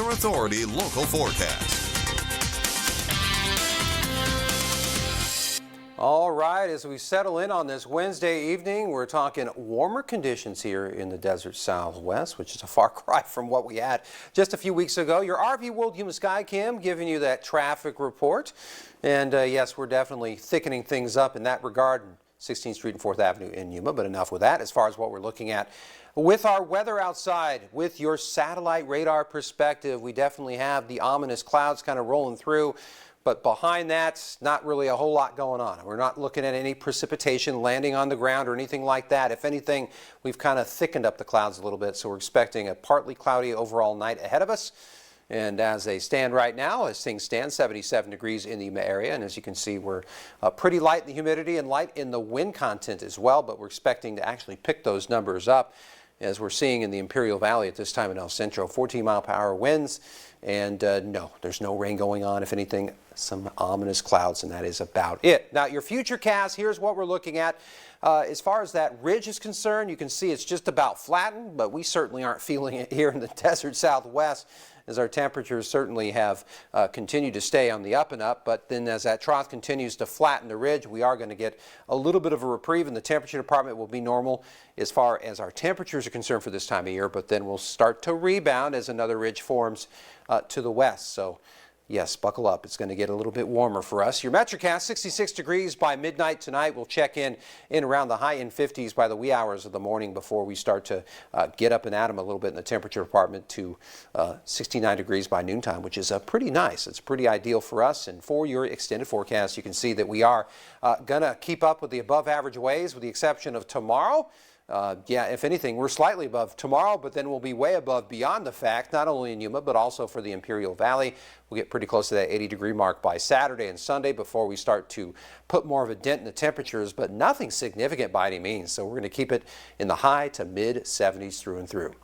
Weather Authority local forecast. All right, as we settle in on this Wednesday evening, we're talking warmer conditions here in the desert Southwest, which is a far cry from what we had just a few weeks ago. Your RV World Human Sky Cam giving you that traffic report. And yes, we're definitely thickening things up in that regard. 16th Street and 4th Avenue in Yuma, but enough with that as far as what we're looking at. With our weather outside, with your satellite radar perspective, we definitely have the ominous clouds kind of rolling through. But behind that, not really a whole lot going on. We're not looking at any precipitation landing on the ground or anything like that. If anything, we've kind of thickened up the clouds a little bit, so we're expecting a partly cloudy overall night ahead of us. And as they stand right now, as things stand, 77 degrees in the Yuma area. And as you can see, we're pretty light in the humidity and light in the wind content as well, but we're expecting to actually pick those numbers up as we're seeing in the Imperial Valley at this time in El Centro. 14-mile-per-hour winds. And no, there's no rain going on. If anything, some ominous clouds, and that is about it. Now, your futurecast, here's what we're looking at. As far as that ridge is concerned, you can see it's just about flattened, but we certainly aren't feeling it here in the desert Southwest, as our temperatures certainly have continued to stay on the up and up. But then as that trough continues to flatten the ridge, we are going to get a little bit of a reprieve, and the temperature department will be normal as far as our temperatures are concerned for this time of year. But then we'll start to rebound as another ridge forms to the west. So yes, buckle up. It's going to get a little bit warmer for us. Your Metrocast, 66 degrees by midnight tonight. We'll check in around the high end 50s by the wee hours of the morning before we start to get up and at them a little bit in the temperature department to 69 degrees by noontime, which is pretty nice. It's pretty ideal for us. And for your extended forecast, you can see that we are going to keep up with the above average waves with the exception of tomorrow. Yeah, if anything, we're slightly above tomorrow, but then we'll be way above beyond the fact, not only in Yuma, but also for the Imperial Valley. We'll get pretty close to that 80-degree mark by Saturday and Sunday before we start to put more of a dent in the temperatures, but nothing significant by any means. So we're going to keep it in the high to mid 70s through and through.